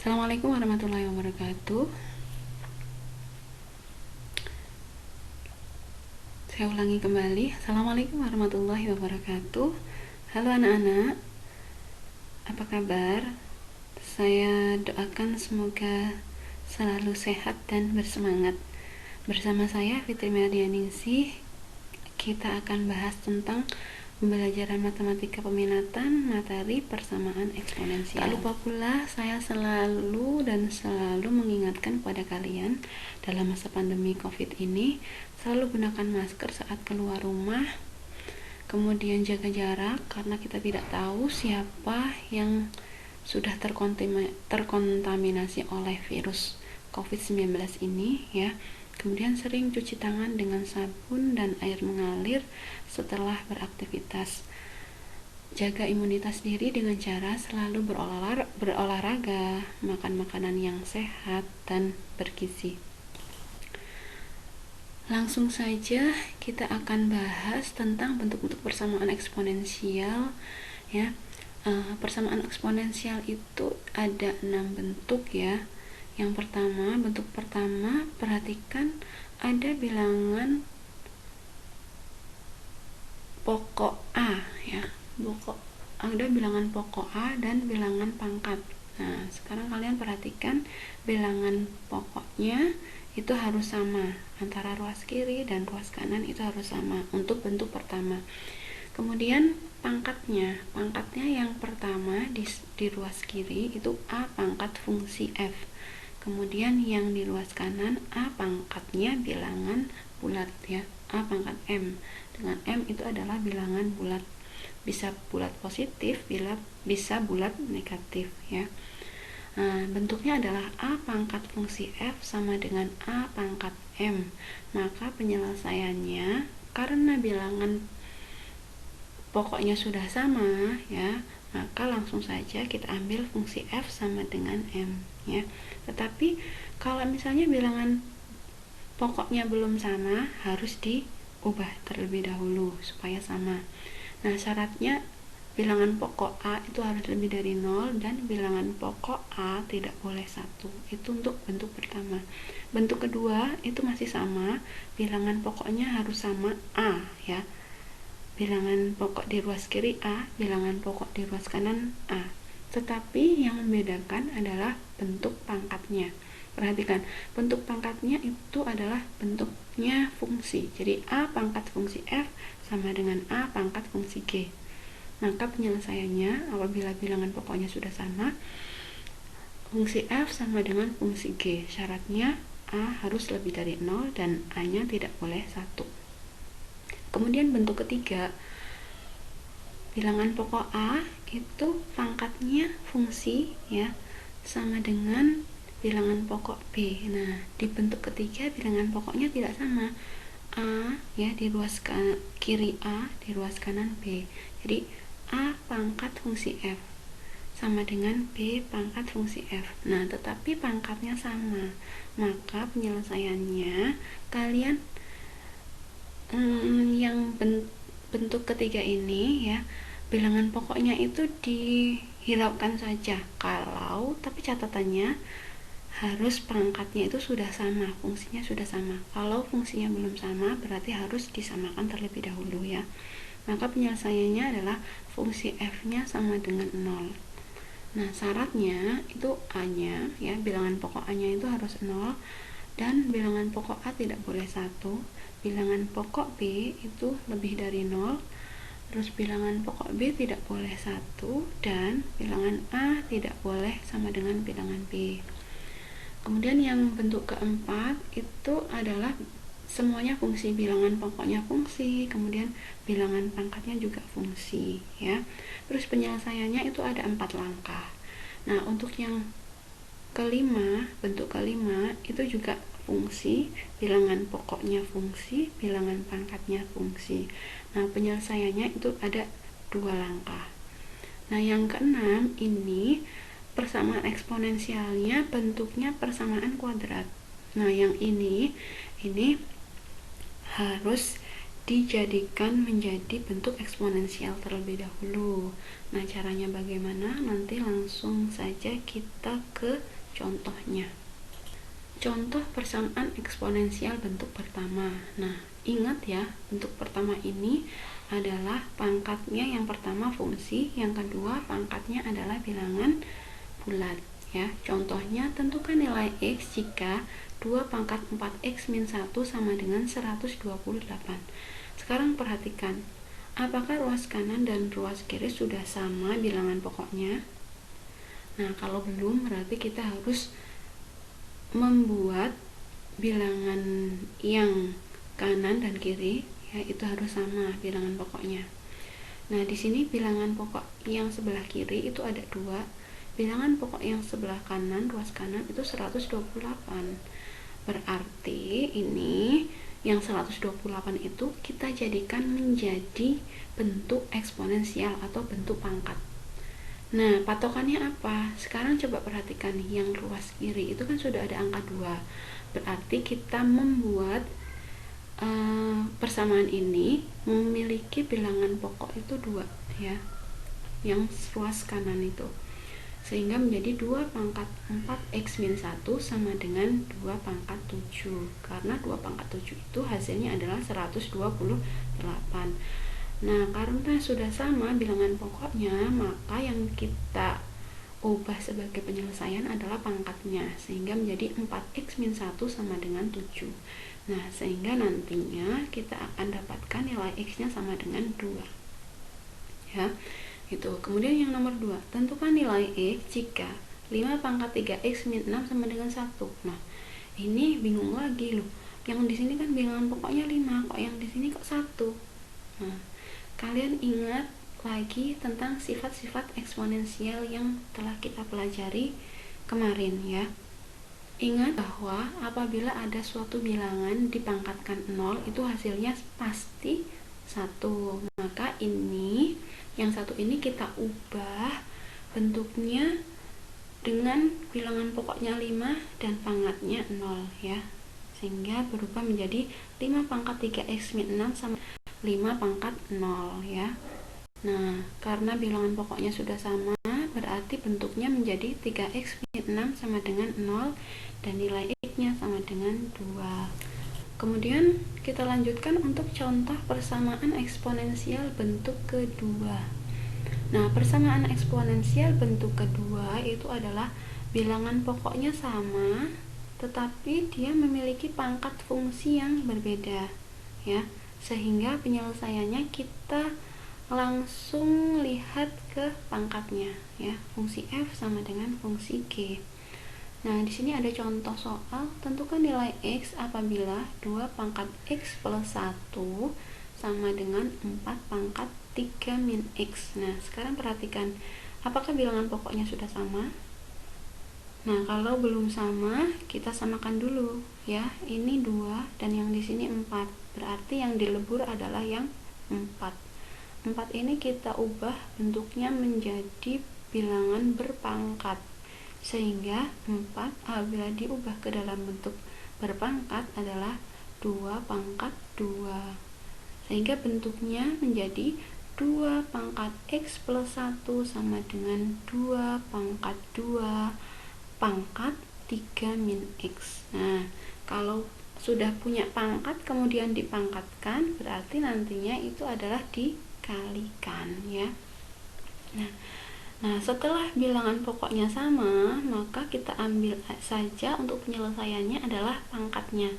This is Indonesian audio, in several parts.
Assalamualaikum warahmatullahi wabarakatuh. Saya ulangi kembali. Assalamualaikum warahmatullahi wabarakatuh. Halo anak-anak, apa kabar? Saya doakan semoga selalu sehat dan bersemangat. Bersama saya Fitri Mardianingsih, kita akan bahas tentang pembelajaran matematika peminatan materi persamaan eksponensial. Tak lupa pula, saya selalu mengingatkan kepada kalian dalam masa pandemi COVID ini, selalu gunakan masker saat keluar rumah, kemudian jaga jarak karena kita tidak tahu siapa yang sudah terkontaminasi oleh virus COVID-19 ini ya. Kemudian sering cuci tangan dengan sabun dan air mengalir setelah beraktivitas. Jaga imunitas diri dengan cara selalu berolahraga, makan makanan yang sehat dan bergizi. Langsung saja kita akan bahas tentang bentuk-bentuk persamaan eksponensial ya. Persamaan eksponensial itu ada 6 bentuk ya. Yang pertama, bentuk pertama, perhatikan ada bilangan pokok A ya. Ada bilangan pokok A dan bilangan pangkat. Nah, sekarang kalian perhatikan bilangan pokoknya itu harus sama, antara ruas kiri dan ruas kanan itu harus sama untuk bentuk pertama. Kemudian pangkatnya yang pertama di ruas kiri itu A pangkat fungsi F. Kemudian yang di ruas kanan A pangkatnya bilangan bulat ya, A pangkat M. Dengan M itu adalah bilangan bulat. Bisa bulat positif, bisa bulat negatif ya. Nah, bentuknya adalah A pangkat fungsi F sama dengan A pangkat M. Maka penyelesaiannya karena bilangan pokoknya sudah sama ya, maka langsung saja kita ambil fungsi F sama dengan M ya. Tetapi kalau misalnya bilangan pokoknya belum sama, harus diubah terlebih dahulu supaya sama. Nah, syaratnya bilangan pokok A itu harus lebih dari 0 dan bilangan pokok A tidak boleh 1. Itu untuk bentuk pertama. Bentuk kedua itu masih sama, bilangan pokoknya harus sama A ya. Bilangan pokok di ruas kiri A, bilangan pokok di ruas kanan A. Tetapi yang membedakan adalah bentuk pangkatnya. Perhatikan, bentuk pangkatnya itu adalah bentuknya fungsi. Jadi A pangkat fungsi F sama dengan A pangkat fungsi G. Maka penyelesaiannya apabila bilangan pokoknya sudah sama, fungsi F sama dengan fungsi G. Syaratnya A harus lebih dari 0 dan A-nya tidak boleh 1. Kemudian bentuk ketiga, bilangan pokok A itu pangkatnya fungsi ya sama dengan bilangan pokok B. Nah, di bentuk ketiga bilangan pokoknya tidak sama. A ya di ruas kiri A, di ruas kanan B. Jadi A pangkat fungsi F sama dengan B pangkat fungsi F. Nah, tetapi pangkatnya sama. Maka penyelesaiannya kalian yang bentuk ketiga ini ya, bilangan pokoknya itu dihiraukan saja tapi catatannya harus pangkatnya itu sudah sama, fungsinya sudah sama. Kalau fungsinya belum sama berarti harus disamakan terlebih dahulu ya. Maka penyelesaiannya adalah fungsi F-nya sama dengan 0. Nah, syaratnya itu A-nya ya, bilangan pokok A-nya itu harus 0 dan bilangan pokok A tidak boleh 1. Bilangan pokok B itu lebih dari 0, terus bilangan pokok B tidak boleh 1, dan bilangan A tidak boleh sama dengan bilangan B. Kemudian yang bentuk keempat itu adalah semuanya fungsi, bilangan pokoknya fungsi, kemudian bilangan pangkatnya juga fungsi ya. Terus penyelesaiannya itu ada 4 langkah. Nah, untuk yang kelima, bentuk kelima itu juga fungsi, bilangan pokoknya fungsi, bilangan pangkatnya fungsi. Nah, penyelesaiannya itu ada 2 langkah. Nah, yang keenam ini persamaan eksponensialnya bentuknya persamaan kuadrat. Nah, yang ini harus dijadikan menjadi bentuk eksponensial terlebih dahulu. Nah, caranya bagaimana? Nanti langsung saja kita ke contohnya. Contoh persamaan eksponensial bentuk pertama. Nah, ingat ya, bentuk pertama ini adalah pangkatnya yang pertama fungsi, yang kedua pangkatnya adalah bilangan bulat. Ya, contohnya tentukan nilai X jika 2 pangkat 4X min 1 sama dengan 128. Sekarang perhatikan, apakah ruas kanan dan ruas kiri sudah sama bilangan pokoknya? Nah, kalau belum berarti kita harus membuat bilangan yang kanan dan kiri, ya, itu harus sama bilangan pokoknya. Nah, di sini bilangan pokok yang sebelah kiri itu ada 2, bilangan pokok yang sebelah kanan, ruas kanan itu 128. Berarti ini yang 128 itu kita jadikan menjadi bentuk eksponensial atau bentuk pangkat. Nah, patokannya apa? Sekarang coba perhatikan yang ruas kiri itu kan sudah ada angka 2. Berarti kita membuat persamaan ini memiliki bilangan pokok itu 2, ya. Yang ruas kanan itu. Sehingga menjadi 2 pangkat 4X min 1 sama dengan 2 pangkat 7. Karena 2 pangkat 7 itu hasilnya adalah 128. Nah, karena sudah sama bilangan pokoknya, maka yang kita ubah sebagai penyelesaian adalah pangkatnya, sehingga menjadi 4X min 1 sama dengan 7. Nah, sehingga nantinya kita akan dapatkan nilai X-nya sama dengan 2. Ya, itu. Kemudian yang nomor 2, tentukan nilai X jika 5 pangkat 3X min 6 sama dengan 1. Nah, ini bingung lagi loh. Yang di sini kan bilangan pokoknya 5, kok yang di sini kok 1? Nah, kalian ingat lagi tentang sifat-sifat eksponensial yang telah kita pelajari kemarin, ya. Ingat bahwa apabila ada suatu bilangan dipangkatkan 0, itu hasilnya pasti 1. Maka ini, yang 1 ini kita ubah bentuknya dengan bilangan pokoknya 5 dan pangkatnya 0, ya. Sehingga berubah menjadi 5 pangkat 3X min 6 sama 5 pangkat 0, ya. Nah, karena bilangan pokoknya sudah sama, berarti bentuknya menjadi 3X min 6 sama dengan 0 dan nilai X-nya sama dengan 2. Kemudian kita lanjutkan untuk contoh persamaan eksponensial bentuk kedua. Nah, persamaan eksponensial bentuk kedua itu adalah bilangan pokoknya sama, tetapi dia memiliki pangkat fungsi yang berbeda, ya. Sehingga penyelesaiannya kita langsung lihat ke pangkatnya, ya. Fungsi F sama dengan fungsi G. Nah, di sini ada contoh soal, tentukan nilai X apabila 2 pangkat X plus 1 sama dengan 4 pangkat 3 min X. Nah, sekarang perhatikan, apakah bilangan pokoknya sudah sama? Nah, kalau belum sama, kita samakan dulu, ya. Ini 2 dan yang di sini 4. Berarti yang dilebur adalah yang 4. 4 ini kita ubah bentuknya menjadi bilangan berpangkat. Sehingga 4 apabila diubah ke dalam bentuk berpangkat adalah 2 pangkat 2. Sehingga bentuknya menjadi 2 pangkat X plus 1 sama dengan 2 pangkat 2 pangkat 3 min X. Nah, kalau sudah punya pangkat kemudian dipangkatkan, berarti nantinya itu adalah dikalikan, ya. Nah, setelah bilangan pokoknya sama, maka kita ambil saja untuk penyelesaiannya adalah pangkatnya.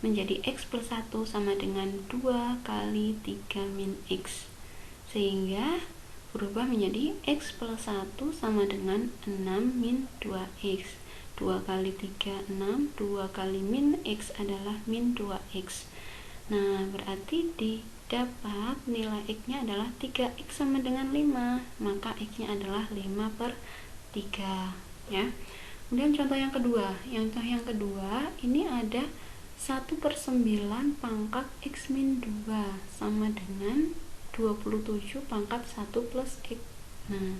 Menjadi X plus 1 sama dengan 2 kali 3 min X. Sehingga berubah menjadi X plus 1 sama dengan 6 min 2X. 2 kali 3, 6. 2 kali min X adalah min 2X. Nah, berarti didapat nilai X-nya adalah 3X sama dengan 5. Maka X-nya adalah 5/3, ya. Kemudian contoh yang kedua. Contoh yang kedua, ini ada 1/9 pangkat X min 2 sama dengan 27 pangkat 1 plus X. Nah,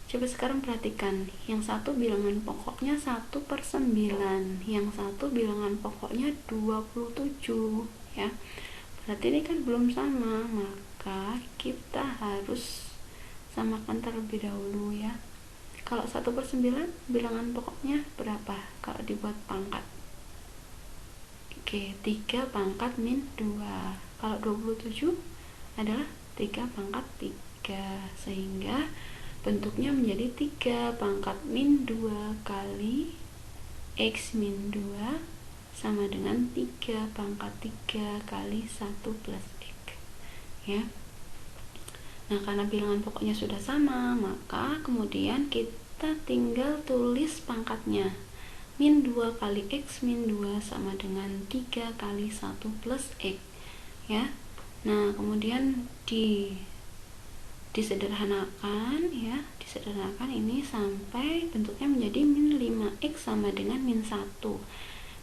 coba sekarang perhatikan, yang satu bilangan pokoknya 1/9, yang satu bilangan pokoknya 27, ya. berarti ini kan belum sama, maka kita harus samakan terlebih dahulu ya. Kalau 1/9 bilangan pokoknya berapa kalau dibuat pangkat? Oke, 3 pangkat min 2. Kalau 27 adalah 3 pangkat 3, sehingga bentuknya menjadi 3 pangkat min 2 kali X min 2 sama dengan 3 pangkat 3 kali 1 plus X ya. Nah, karena bilangan pokoknya sudah sama, maka kemudian kita tinggal tulis pangkatnya. Min 2 kali X min 2 sama dengan 3 kali 1 plus X ya. Nah, kemudian disederhanakan ya, disederhanakan ini sampai bentuknya menjadi min 5X sama dengan min 1,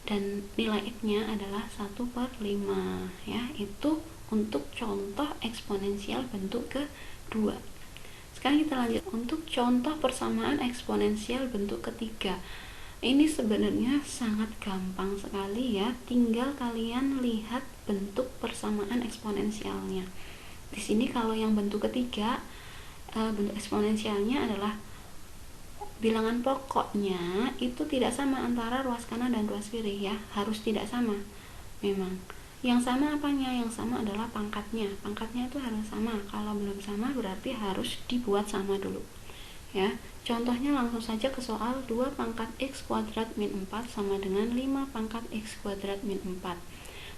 dan nilai X nya adalah 1/5 ya. Itu untuk contoh eksponensial bentuk kedua. Sekarang kita lanjut untuk contoh persamaan eksponensial bentuk ketiga. Ini sebenarnya sangat gampang sekali ya, tinggal kalian lihat bentuk persamaan eksponensialnya. Di sini kalau yang bentuk ketiga, bentuk eksponensialnya adalah bilangan pokoknya itu tidak sama antara ruas kanan dan ruas kiri ya, harus tidak sama memang. Yang sama apanya? Yang sama adalah pangkatnya. Pangkatnya itu harus sama. Kalau belum sama berarti harus dibuat sama dulu ya. Contohnya langsung saja ke soal 2 pangkat X kuadrat min 4 sama dengan 5 pangkat X kuadrat min 4.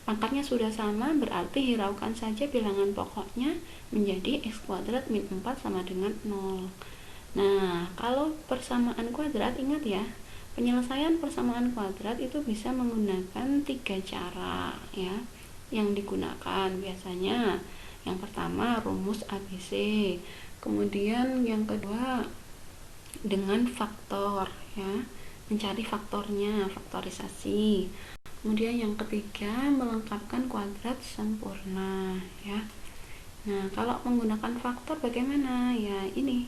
Pangkatnya sudah sama, berarti hiraukan saja bilangan pokoknya menjadi X kuadrat min 4 sama dengan 0. Nah, kalau persamaan kuadrat, ingat ya, penyelesaian persamaan kuadrat itu bisa menggunakan 3 cara ya. Yang digunakan biasanya yang pertama rumus ABC, kemudian yang kedua dengan faktor ya, mencari faktornya, faktorisasi. Kemudian yang ketiga melengkapkan kuadrat sempurna ya. Nah, kalau menggunakan faktor bagaimana? Ya, ini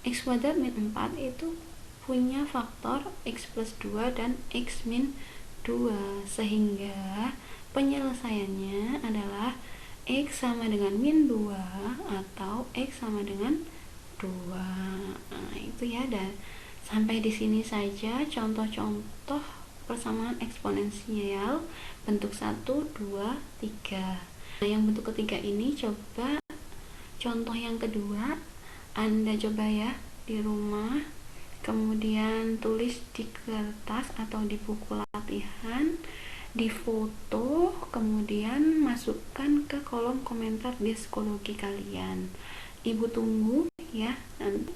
X kuadrat min 4 itu punya faktor X plus 2 dan X min 2, sehingga penyelesaiannya adalah X sama dengan min 2 atau X sama dengan 2. Nah, itu ya. Dan sampai di sini saja contoh-contoh persamaan eksponensial bentuk 1, 2, 3. Nah, yang bentuk ketiga ini coba contoh yang kedua Anda coba ya di rumah, kemudian tulis di kertas atau di buku latihan, difoto, kemudian masukkan ke kolom komentar di psikologi kalian. Ibu tunggu ya nanti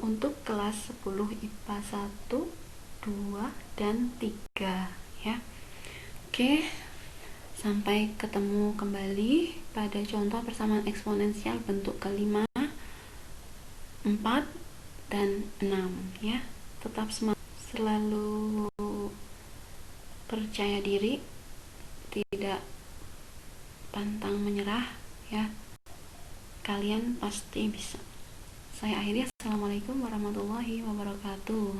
untuk kelas 10 IPA 1, 2, dan 3 ya. Oke, sampai ketemu kembali pada contoh persamaan eksponensial bentuk kelima, 4, dan 6 ya. Tetap semangat, selalu percaya diri, tidak pantang menyerah ya. Kalian pasti bisa. Saya akhiri. Assalamualaikum warahmatullahi wabarakatuh.